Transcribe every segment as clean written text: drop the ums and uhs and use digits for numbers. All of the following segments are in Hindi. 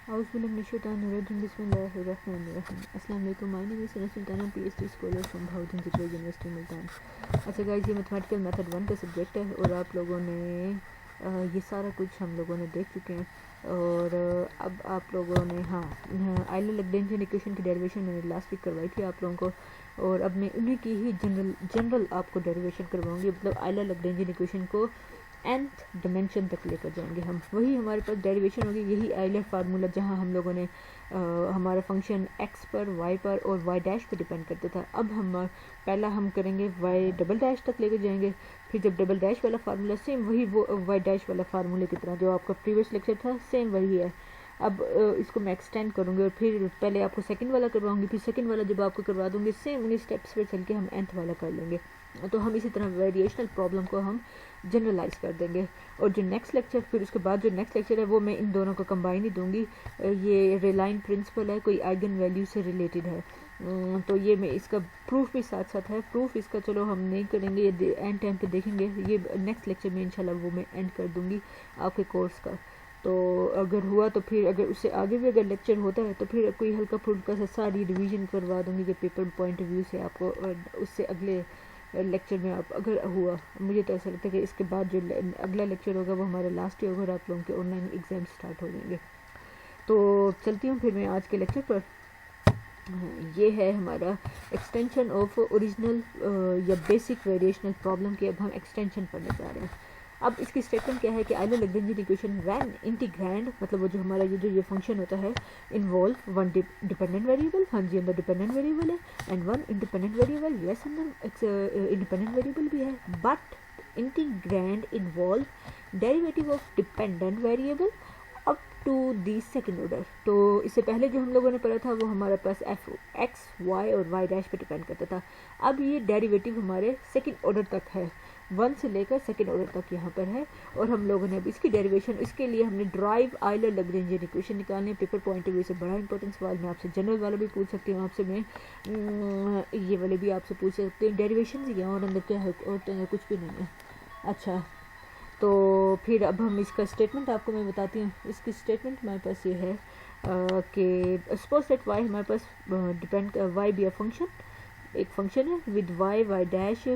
अस्सलाम वालेकुम, my name is Sana Sultana, PhD scholar from Bahauddin Zakariya university Multan. अच्छा गाइस, ये मैथमेटिकल मेथड 1 का सब्जेक्ट है और आप लोगों ने ये सारा कुछ हम लोगों ने देख चुके हैं। और अब आप लोगों ने आइलर लैग्रेंजियन इक्वेशन की डेरिवेशन मैंने लास्ट वीक करवाई थी आप लोगों को, और अब मैं उन्हीं की ही जनरल आपको डेरिवेशन करवाऊंगी। मतलब आइलर लैग्रेंजियन इक्वेशन को nth डिमेंशन तक लेकर जाएंगे हम। वही हमारे पास डेरिवेशन होगी, यही आइलर फार्मूला जहां हम लोगों ने हमारा फंक्शन x पर, y पर और y डैश पर डिपेंड करता था। अब हम पहला हम करेंगे y डबल डैश तक लेकर जाएंगे। फिर जब डबल डैश वाला फार्मूला सेम वही वो y डैश वाला फार्मूले की तरह जो आपका प्रीवियस लेक्चर था सेम वही है। अब इसको मैं एक्सटेंड करूँगी और फिर पहले आपको सेकंड वाला करवाऊंगी, फिर सेकंड वाला जब आपको करवा दूंगी सेम उन्हीं स्टेप्स पर चल के हम nth वाला कर लेंगे। तो हम इसी तरह वेरिएशनल प्रॉब्लम को हम जनरलाइज कर देंगे। और जो नेक्स्ट लेक्चर, फिर उसके बाद जो नेक्स्ट लेक्चर है वो मैं इन दोनों को कंबाइन ही दूंगी। ये रिलाइन प्रिंसिपल है, कोई आइगन वैल्यू से रिलेटेड है। तो ये मैं इसका प्रूफ भी साथ साथ है। प्रूफ इसका चलो हम नहीं करेंगे, ये एंड टाइम पे देखेंगे। ये नेक्स्ट लेक्चर में इंशाल्लाह वो मैं एंड कर दूंगी आपके कोर्स का। तो अगर हुआ तो फिर अगर उससे आगे भी अगर लेक्चर होता है तो फिर कोई हल्का फुल्का सा सारी रिवीजन करवा दूंगी कि पेपर पॉइंट ऑफ व्यू से आपको। उससे अगले लेक्चर में आप अगर हुआ, मुझे तो ऐसा लगता है कि इसके बाद जो अगला लेक्चर होगा वो हमारा लास्ट ही होगा और आप लोगों के ऑनलाइन एग्जाम स्टार्ट हो जाएंगे। तो चलती हूँ फिर मैं आज के लेक्चर पर। ये है हमारा एक्सटेंशन ऑफ ओरिजिनल या बेसिक वेरिएशनल प्रॉब्लम के। अब हम एक्सटेंशन पढ़ने जा रहे हैं। अब इसकी स्टेटमेंट क्या है कि Euler Lagrangian equation when integrand, मतलब वो जो हमारा ये फंक्शन होता है, इन्वॉल्व वन डिपेंडेंट वेरिएबल, हाँ जी अंदर डिपेंडेंट वेरिएबल है, and one independent variable, yes अंदर इंडिपेंडेंट वेरिएबल भी है, but integrand involve derivative of dependent variable up to the second order. तो इससे पहले जो हम लोगों ने पढ़ा था वो हमारे पास एफ एक्स वाई और वाई डैश पे डिपेंड करता था। अब ये डेरिवेटिव हमारे सेकेंड ऑर्डर तक है, 1 से लेकर सेकेंड ऑर्डर तक यहाँ पर है। और हम लोगों ने अब इसकी डेरिवेशन, इसके लिए हमने ड्राइव आइलर लैग्रेंजियन इक्वेशन निकालनी है। पेपर पॉइंट ऑफ व्यू से बड़ा इंपॉर्टेंट सवाल, मैं आपसे जनरल वाला भी पूछ सकती हूँ, आपसे मैं ये वाले भी आपसे पूछ सकती हूँ। डेरिवेशन ही है और अंदर क्या है और कुछ भी नहीं है। अच्छा, तो फिर अब हम इसका स्टेटमेंट आपको मैं बताती हूँ। इसकी स्टेटमेंट हमारे पास ये है कि सपोज दैट वाई हमारे पास depend, y be a function, एक फंक्शन है with y y dash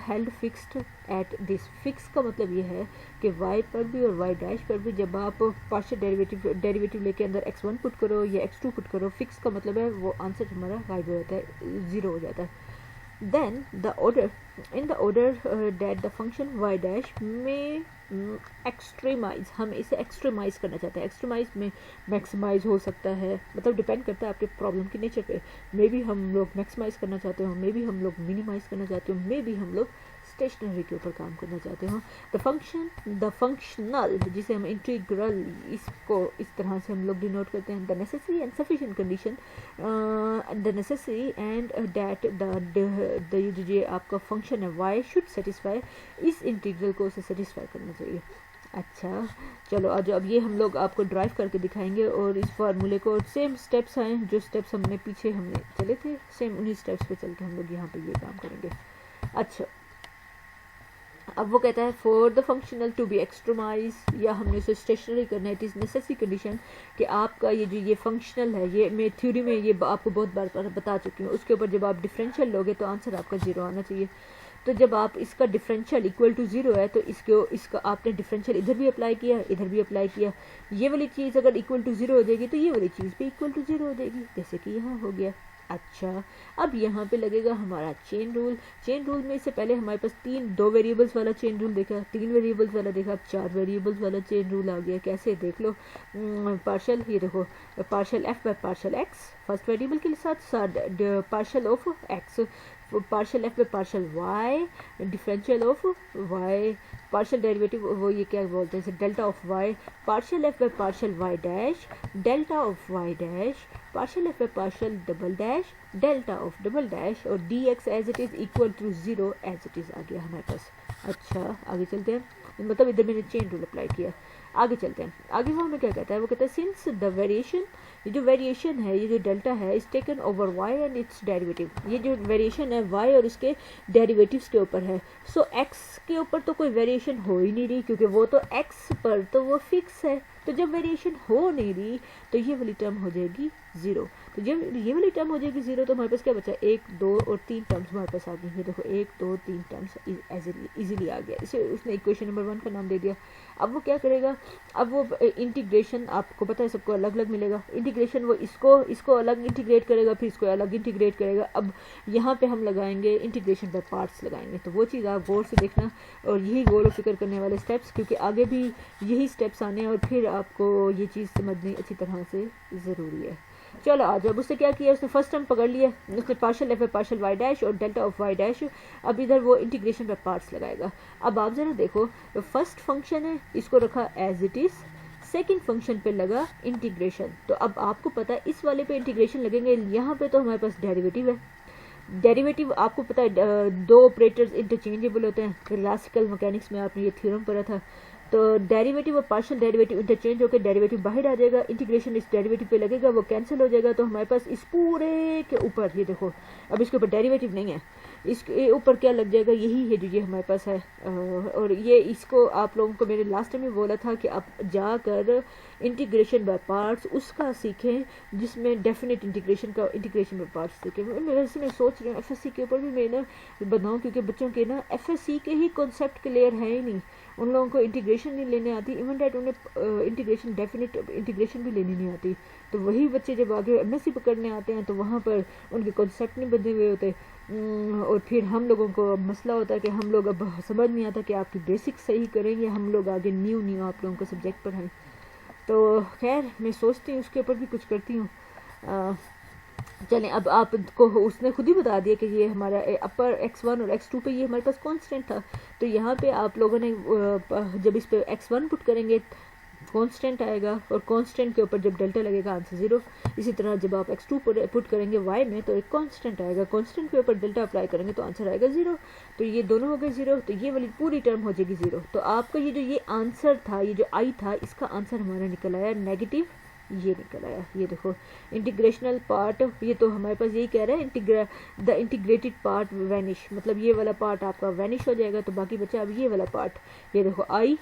held fixed at this. Fix का मतलब ये है कि वाई पर भी और वाई डैश पर भी जब आप पार्शियल डेरिवेटिव लेके अंदर x1 पुट करो या x2 पुट करो, फिक्स का मतलब है वो आंसर हमारा गायब हो जाता है, ज़ीरो हो जाता है। Then the order, in the order that the function y dash may एक्सट्रीमाइज, हम इसे एक्सट्रीमाइज करना चाहते हैं। एक्सट्रीमाइज में मैक्सिमाइज हो सकता है, मतलब डिपेंड करता है आपके प्रॉब्लम के नेचर पे। मे बी हम लोग मैक्सिमाइज करना चाहते हो, मे बी हम लोग मिनिमाइज करना चाहते हो, मे बी हम लोग स्टेशनरी के ऊपर काम करना चाहते हो। द फंक्शनल, जिसे हम इंटीग्रल, इसको इस तरह से हम लोग डिनोट करते हैं। The necessary and sufficient condition, the necessary and that the जो आपका फंक्शन है वाई शुड सेटिस्फाई, इस इंटीग्रल को उसे सेटिस्फाई करना चाहिए। अच्छा चलो आज अब ये हम लोग आपको ड्राइव करके दिखाएंगे और इस फार्मूले को सेम स्टेप्स हैं जो स्टेप्स हमने पीछे हमने चले थे, सेम उन्हीं स्टेप्स पे चल के हम लोग यहाँ पे ये काम करेंगे। अच्छा, अब वो कहता है for the functional to be extremize, या हमने उसे स्टेशनरी करना है। इट इज़ नेसेसरी कंडीशन कि आपका ये जो ये फंक्शनल है, ये मैं थ्योरी में ये आपको बहुत बार बता चुकी हूँ, उसके ऊपर जब आप डिफरेंशियल लोगे तो आंसर आपका ज़ीरो आना चाहिए। तो जब आप इसका डिफरेंशियल इक्वल टू ज़ीरो है तो इसका आपने डिफरेंशियल इधर भी अप्लाई किया, इधर भी अप्लाई किया। ये वाली चीज़ अगर इक्वल टू ज़ीरो हो जाएगी तो ये वाली चीज़ भी इक्वल टू ज़ीरो हो जाएगी, जैसे कि यहाँ हो गया। अच्छा, अब यहाँ पे लगेगा हमारा चेन रूल। चेन रूल में इससे पहले हमारे पास दो वेरिएबल्स वाला चेन रूल देखा, 3 वेरिएबल्स वाला देखा, 4 वेरिएबल्स वाला चेन रूल आ गया। कैसे देख लो, पार्शियल, ये देखो partial f by partial x first variable के साथ, partial of x, partial f by partial y, differential of y, partial derivative वो ये क्या बोलते हैं, delta of y, partial f by partial Y dash, delta of Y dash, partial f by partial double dash, delta of double dash, और d x as it is equal to zero as it is आ गया हमारे पास। अच्छा आगे चलते हैं, मतलब इधर मैंने चेन रूल अप्लाई किया। आगे चलते हैं, आगे वो हमें क्या कहता है, वो कहता है सिंस द वेरिएशन, ये जो वेरिएशन है, ये जो डेल्टा है, is taken over Y and its derivative, ये जो वेरिएशन है वाई और उसके डेरिवेटिव्स के ऊपर है। सो एक्स के ऊपर तो कोई वेरिएशन हो ही नहीं रही क्योंकि वो तो एक्स पर तो वो फिक्स है, तो जब वेरिएशन हो नहीं रही तो ये वाली टर्म हो जाएगी 0। तो जब ये वाली टर्म हो जाएगी 0 तो हमारे पास क्या बचा, 1 2 और 3 टर्म्स हमारे पास आ गई। ये देखो 1 2 3 टर्म्स इजीली आ गया। इसे उसने इक्वेशन नंबर 1 का नाम दे दिया। अब वो क्या करेगा, अब वो इंटीग्रेशन, आपको पता है सबको अलग अलग मिलेगा इंटीग्रेशन, वो इसको अलग इंटीग्रेट करेगा, फिर इसको अलग इंटीग्रेट करेगा। अब यहाँ पे हम लगाएंगे इंटीग्रेशन बाय पार्ट्स लगाएंगे। तो वो चीज़ आप गौर से देखना और यही गौर फिक्र करने वाले स्टेप्स, क्योंकि आगे भी यही स्टेप्स आने हैं और फिर आपको ये चीज़ समझनी अच्छी तरह से ज़रूरी है। चलो आ जाओ। उसने क्या किया, उसने फर्स्ट टर्म पकड़ लिया, उसने partial F partial Y dash और डेल्टा ऑफ वाई डैश। अब इधर वो इंटीग्रेशन बाय पार्ट्स लगाएगा। अब आप ज़रा देखो, फर्स्ट फंक्शन है इसको रखा as it is, second function पे लगा इंटीग्रेशन। तो अब आपको पता है इस वाले पे इंटीग्रेशन लगेंगे, यहाँ पे तो हमारे पास डेरिवेटिव है। डेरिवेटिव आपको पता है दो ऑपरेटर्स इंटरचेंजेबल होते हैं, क्लासिकल मैकेनिक्स में आपने ये थ्योरम पढ़ा था। तो डेरिवेटिव और पार्शियल डेरिवेटिव इंटरचेंज होकर डेरिवेटिव बाहर आ जाएगा, इंटीग्रेशन इस डेरिवेटिव पे लगेगा, वो कैंसिल हो जाएगा। तो हमारे पास इस पूरे के ऊपर ये देखो, अब इसके ऊपर डेरिवेटिव नहीं है, इसके ऊपर क्या लग जाएगा, यही है जो ये हमारे पास है। और ये इसको आप लोगों को मैंने लास्ट टाइम में बोला था कि आप जाकर इंटीग्रेशन बाय पार्ट्स उसका सीखें जिसमें डेफिनेट इंटीग्रेशन बाय पार्ट्स सीखें। वैसे मैं सोच रही हूँ एफएससी के ऊपर भी मैं ना बनाऊँ, क्योंकि बच्चों के ना एफएससी के ही कॉन्सेप्ट क्लियर है ही नहीं, उन लोगों को इंटीग्रेशन नहीं लेने आती, इवन डैट उन्हें इंटीग्रेशन डेफिनेट इंटीग्रेशन भी लेनी नहीं आती। तो वही बच्चे जब आगे एमएससी पकड़ने आते हैं तो वहाँ पर उनके कॉन्सेप्ट नहीं बदले हुए होते, और फिर हम लोगों को मसला होता है कि हम लोग अब समझ नहीं आता कि आपकी बेसिक सही करेंगे, हम लोग आगे न्यू आप लोगों को सब्जेक्ट पढ़ाएं। तो खैर मैं सोचती हूँ उसके ऊपर भी कुछ करती हूँ। चलें, अब आपको उसने खुद ही बता दिया कि ये हमारा अपर x1 और x2 पे ये हमारे पास कांस्टेंट था। तो यहाँ पे आप लोगों ने जब इस पे x1 पुट करेंगे कांस्टेंट आएगा, और कांस्टेंट के ऊपर जब डेल्टा लगेगा आंसर 0। इसी तरह जब आप x2 पुट करेंगे y में तो एक कांस्टेंट आएगा, कांस्टेंट के ऊपर डेल्टा अप्लाई करेंगे तो आंसर आएगा 0। तो ये दोनों हो गए 0, तो ये वाली पूरी टर्म हो जाएगी 0। तो आपका ये जो ये आंसर था, ये जो i था, इसका आंसर हमारा निकल आया नेगेटिव, ये निकल आया। ये देखो इंटीग्रेशनल पार्ट, ये तो हमारे पास यही कह रहा है द इंटीग्रेटेड पार्ट वैनिश, मतलब ये वाला पार्ट आपका वैनिश हो जाएगा। तो बाकी बचा अब ये वाला पार्ट, ये देखो आई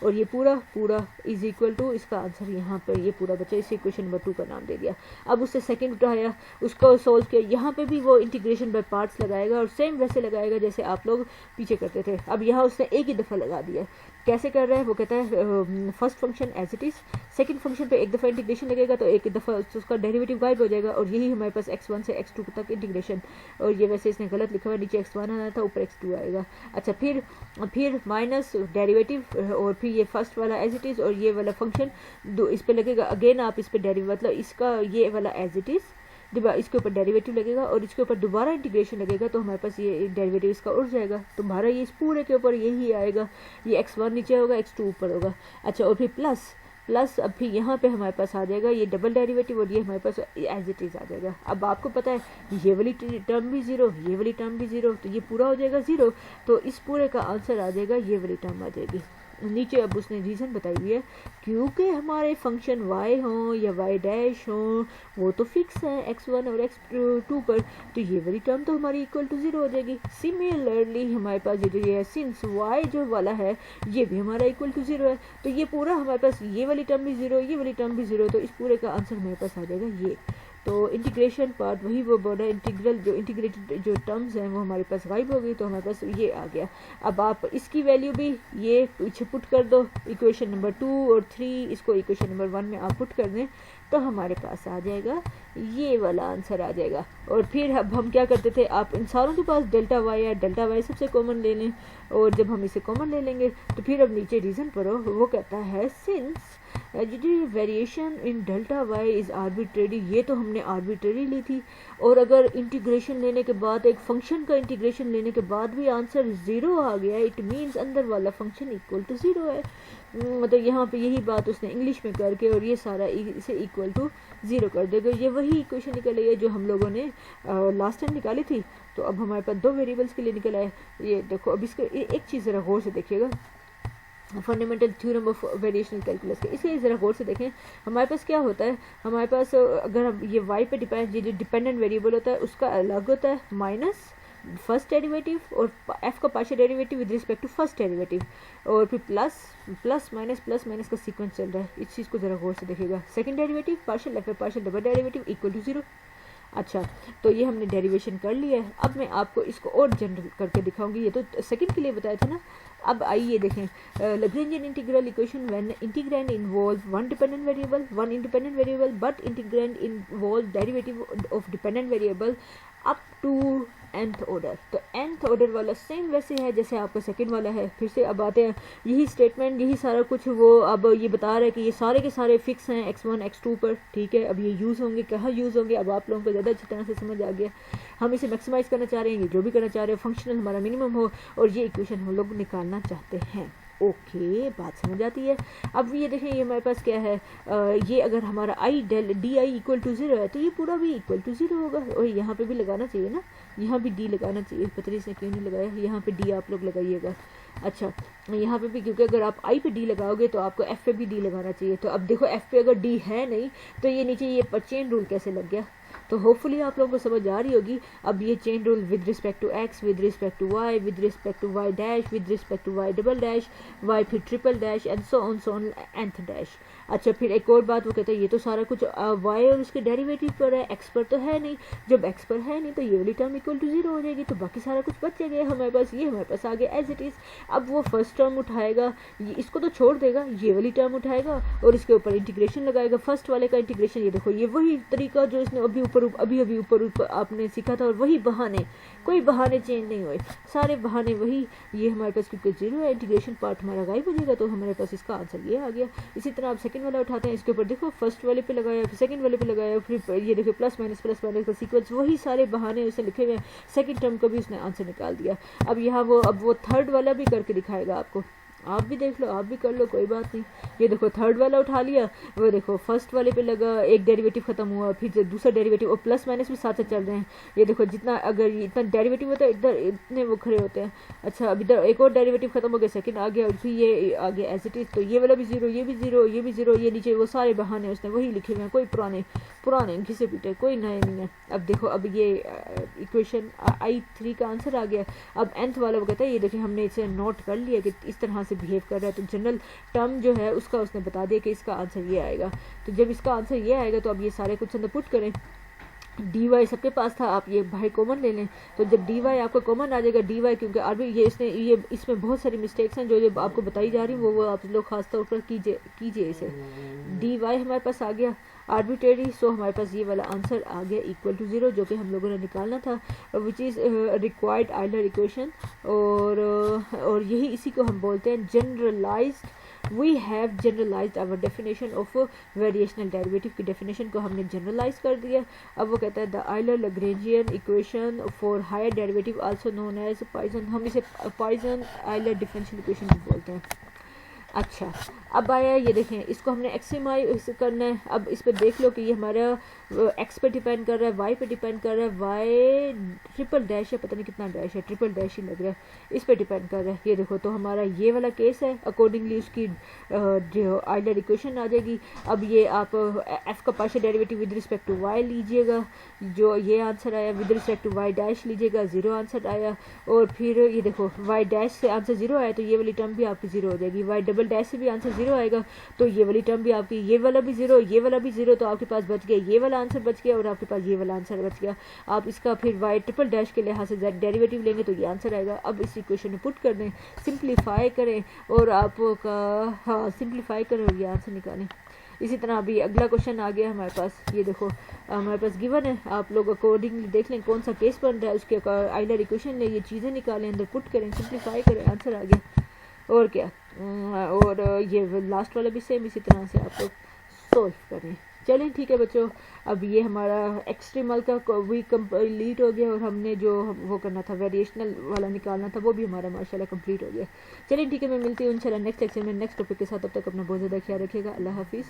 और ये पूरा इज इक्वल टू, इसका आंसर यहाँ पर ये पूरा बचा, इसे क्वेश्चन नंबर 2 का नाम दे दिया। अब उससे सेकंड उठाया, उसको सोल्व किया, यहाँ पे भी वो इंटीग्रेशन बाय पार्ट्स लगाएगा और सेम वैसे लगाएगा जैसे आप लोग पीछे करते थे। अब यहाँ उसने एक ही दफ़ा लगा दिया। कैसे कर रहा है वो कहता है first function as it is, second function पे एक दफ़ा इंटीग्रेशन लगेगा तो एक दफ़ा उसका डेरिवेटिव गायब हो जाएगा, और यही हमारे पास x1 से x2 तक इंटीग्रेशन। और ये वैसे इसने गलत लिखा हुआ, नीचे x1 आना था, ऊपर x2 आएगा। अच्छा, फिर माइनस डेरिवेटिव और फिर ये फर्स्ट वाला एज इट इज़ और ये वाला फंक्शन दो इस पे लगेगा। अगेन आप इस पे डेरिवेटिव, मतलब इसका ये वाला एज इट इज़, इसके ऊपर डेरिवेटिव लगेगा और इसके ऊपर दोबारा इंटीग्रेशन लगेगा, तो हमारे पास ये डेरिवेटिव इसका उड़ जाएगा। तो हमारा ये इस पूरे के ऊपर यही आएगा, ये x1 नीचे होगा, x2 ऊपर होगा। अच्छा, और फिर प्लस अब फिर यहाँ पे हमारे पास आ जाएगा ये डबल डेरिवेटिव और ये हमारे पास एज इट इज़ आ जाएगा। अब आपको पता है ये वाली टर्म भी 0, ये वाली टर्म भी 0, तो ये पूरा हो जाएगा 0। तो इस पूरे का आंसर आ जाएगा, ये वाली टर्म आ जाएगी नीचे। अब उसने रीज़न बताई हुई है, क्योंकि हमारे फंक्शन y हों या y डैश हों वो तो फिक्स है x1 और x2 पर, तो ये वाली टर्म तो हमारी इक्वल टू 0 हो जाएगी। सिमिलरली हमारे पास ये जो ये है, सिंस y जो वाला है ये भी हमारा इक्वल टू 0 है, तो ये पूरा हमारे पास ये वाली टर्म भी 0, ये वाली टर्म भी 0, तो इस पूरे का आंसर हमारे पास आ जाएगा ये। तो इंटीग्रेशन पार्ट वही वो बोर्ड है, इंटीग्रल जो इंटीग्रेटेड जो टर्म्स हैं वो हमारे पास गायब हो गई, तो हमारे पास ये आ गया। अब आप इसकी वैल्यू भी ये पीछे पुट कर दो, इक्वेशन नंबर 2 और 3 इसको इक्वेशन नंबर 1 में आप पुट कर दें तो हमारे पास आ जाएगा ये वाला आंसर आ जाएगा। और फिर अब हम क्या करते थे, आप इन सारों के पास डेल्टा वाई है, डेल्टा वाई सबसे कॉमन ले लें, और जब हम इसे कॉमन ले लेंगे तो फिर अब नीचे रीज़न पढ़ो, वो कहता है since variation in delta Y is arbitrary, ये तो हमने आर्बिट्रेरी ली थी, और अगर इंटीग्रेशन लेने के बाद एक फंक्शन का इंटीग्रेशन लेने के बाद भी आंसर 0 आ गया, इट मीन्स अंदर वाला फंक्शन इक्वल टू 0 है। मतलब यहाँ पे यही बात उसने इंग्लिश में करके और ये सारा इसे इक्वल टू 0 कर देगा। ये वही इक्वेशन निकल आई है जो हम लोगों ने लास्ट टाइम निकाली थी। तो अब हमारे पास 2 वेरिएबल्स के लिए निकल आए। ये देखो, अब इसका एक चीज़ ज़रा गौर से देखिएगा, fundamental theorem of variational calculus के, इसे ज़रा गौर से देखें। हमारे पास क्या होता है, हमारे पास अगर हम ये y पे डिपेंड, ये जो डिपेंडेंट वेरिएबल होता है उसका अलग होता है माइनस, फर्स्ट डेरिवेटिव और एफ का partial derivative with respect to first derivative, और फिर प्लस माइनस का सीक्वेंस चल रहा है। इस चीज़ को ज़रा गौर से देखिएगा। Second derivative partial F partial double derivative equal to 0। अच्छा, तो ये हमने डेरिवेशन कर लिया है। अब मैं आपको इसको और जनरल करके दिखाऊंगी। ये तो सेकंड के लिए बताया था ना। अब आइए देखें Lagrangian integral equation when integrand involve one dependent variable one independent variable but integrand involve derivative of dependent variable up to nth order. तो nth ऑर्डर वाला सेम वैसे है जैसे आपका सेकंड वाला है। फिर से अब आते हैं यही स्टेटमेंट, यही सारा कुछ वो अब ये बता रहा है कि ये सारे के सारे फिक्स हैं x1 x2 पर, ठीक है। अब ये यूज़ होंगे, कहाँ यूज़ होंगे, अब आप लोगों को ज़्यादा अच्छी तरह से समझ आ गया। हम इसे मैक्सिमाइज़ करना चाह रहे हैं, ये जो भी करना चाह रहे हैं, फंक्शनल हमारा मिनिमम हो और ये इक्वेशन हम लोग निकालना चाहते हैं। ओके, बात समझ आती है। अब ये देखें ये हमारे पास क्या है, ये अगर हमारा I del d I equal to 0 है तो ये पूरा भी इक्वल टू 0 होगा। और यहाँ पे भी लगाना चाहिए ना, यहाँ भी डी लगाना चाहिए। पता नहीं इसने क्यों नहीं लगाया, यहाँ पे डी आप लोग लगाइएगा। अच्छा, यहाँ पे भी, क्योंकि अगर आप आई पे डी लगाओगे तो आपको एफ पे भी डी लगाना चाहिए। तो अब देखो एफ पे अगर डी है नहीं तो ये नीचे ये चेन रूल कैसे लग गया। तो होपफुली आप लोगों को समझ आ रही होगी। अब ये chain rule with respect to x, with respect to y, with respect to Y dash, with respect to y double dash, y फिर triple dash and so on nth dash. अच्छा, फिर एक और बात वो कहते हैं ये तो सारा कुछ वाई और उसके डेरिवेटिव पर है, एक्स पर तो है नहीं। जब एक्स पर है नहीं तो ये वाली टर्म इक्वल टू 0 हो जाएगी, तो बाकी सारा कुछ बच जाएगा हमारे पास। ये हमारे पास आ गया एज इट इज़। अब वो फर्स्ट टर्म उठाएगा, इसको तो छोड़ देगा, ये वाली टर्म उठाएगा और इसके ऊपर इंटीग्रेशन लगाएगा। फर्स्ट वाले का इंटीग्रेशन, ये देखो ये वही तरीका जो इसने अभी ऊपर आपने सीखा था, और वही बहाने, कोई बहाने चेंज नहीं हुए, सारे बहाने वही। ये हमारे पास क्योंकि 0 है, इंटीग्रेशन पार्ट हमारा गायब हो जाएगा, तो हमारे पास इसका आंसर ये आ गया। इसी तरह आप सेकंड वाला उठाते हैं, इसके ऊपर देखो फर्स्ट वाले पे लगाया, फिर सेकंड वाले पे लगाया, फिर ये देखो प्लस माइनस का सीक्वेंस, वही सारे बहाने उसने लिखे हुए हैं। सेकंड टर्म का भी उसने आंसर निकाल दिया। अब यहाँ वो थर्ड वाला भी करके दिखाएगा आपको। आप भी देख लो, आप भी कर लो, कोई बात नहीं। ये देखो थर्ड वाला उठा लिया, वो देखो फर्स्ट वाले पे लगा, एक डेरिवेटिव खत्म हुआ, फिर दूसरा डेरिवेटिव, और प्लस माइनस भी साथ साथ चल रहे हैं। ये देखो जितना अगर इतना डेरिवेटिव होता है इधर इतने वो खड़े होते हैं। अच्छा, अब इधर एक और डेरिवेटिव खत्म हो गया, सेकंड आ गया, और फिर ये आ गया एज इट इज। तो ये वाला भी 0, ये भी 0, ये भी 0, ये नीचे वो सारे बहाने उसने वही लिखे हुए हैं, कोई पुराने घिसे पीटे, कोई नए नहीं है। अब देखो अब ये इक्वेशन I3 का आंसर आ गया। अब nth वाला वो कहता है ये देखिए हमने इसे नोट कर लिया कि इस तरह से बिहेव कर रहा है, तो जनरल टर्म जो है उसका उसने बता दिया कि इसका आंसर ये आएगा। तो जब इसका आंसर ये आएगा तो अब ये सारे कुछ अंदर पुट करें। डी वाई सबके पास था, आप ये बाहर कॉमन ले लें, तो जब डी वाई आपका कॉमन आ जाएगा, डी वाई क्योंकि अभी ये इसमें बहुत सारी मिस्टेक्स हैं जो आपको बताई जा रही हैं, वो आप लोग खास तौर पर कीजिए इसे। डी वाई हमारे पास आ गया आर्बिट्रेरी, सो हमारे पास ये वाला आंसर आ गया इक्वल टू 0, जो कि हम लोगों ने निकालना था, which is required Euler equation. और यही इसी को हम बोलते हैं generalised. We have generalised our definition of variational derivative की डेफिनेशन को हमने जनरलाइज कर दिया। अब वो कहता है the Euler Lagrangian equation for higher derivative also known as Poisson, हम इसे पॉइसन आइलर डिफरेंशियल इक्वेशन भी बोलते हैं। अच्छा, अब आया ये देखें, इसको हमने एक्सट्रीमाइज करना है। अब इस पर देख लो कि ये हमारा एक्स पे डिपेंड कर रहा है, वाई पे डिपेंड कर रहा है, वाई ट्रिपल डैश है, पता नहीं कितना डैश है, ट्रिपल डैश ही लग रहा है, इस पे डिपेंड कर रहा है। ये देखो तो हमारा ये वाला केस है, अकॉर्डिंगली उसकी जो आइलर इक्वेशन आ जाएगी। अब ये आप एफ का partial derivative with respect to Y लीजिएगा, जो ये आंसर आया, with respect to Y dash लीजिएगा, 0 आंसर आया। और फिर ये देखो वाई डैश से आंसर 0 आया तो ये वाली टर्म भी आपकी 0 हो जाएगी। वाई डबल डैश से भी आंसर 0 आएगा तो ये वाली टर्म भी आपकी, ये वाला भी 0, ये वाला भी 0, तो आपके पास बच गया ये वाला आंसर बच गया और आपके पास ये वाला आंसर बच गया। आप इसका फिर वाई ट्रिपल डैश के लिहाज से डेरिवेटिव लेंगे तो ये आंसर आएगा। अब इस इक्वेशन में पुट कर दें, सिंप्लीफाई करें और आपका सिंप्लीफाई करें और ये आंसर निकालें। इसी तरह अभी अगला क्वेश्चन आ गया हमारे पास। ये देखो हमारे पास गिवन है, आप लोग अकॉर्डिंगली देख लें कौन सा केस बन रहा है, उसके आइलर इक्वेशन ले, ये चीज़ें निकालें, अंदर पुट करें, सिंप्लीफाई करें, आंसर आ गया। और क्या, और ये लास्ट वाला भी सेम इसी तरह से आप लोग सोल्व करें। चलें ठीक है बच्चों, अब ये हमारा एक्सट्रीमल का भी कंप्लीट हो गया और हमने जो वो करना था वेरिएशनल वाला निकालना था वो भी हमारा माशाल्लाह कंप्लीट हो गया। चलिए ठीक है, मैं मिलती हूँ इंशाल्लाह नेक्स्ट लेक्चर में नेक्स्ट टॉपिक के साथ। तब तक अपना बहुत ज़्यादा ख्याल रखिएगा। अल्लाह हाफिज़।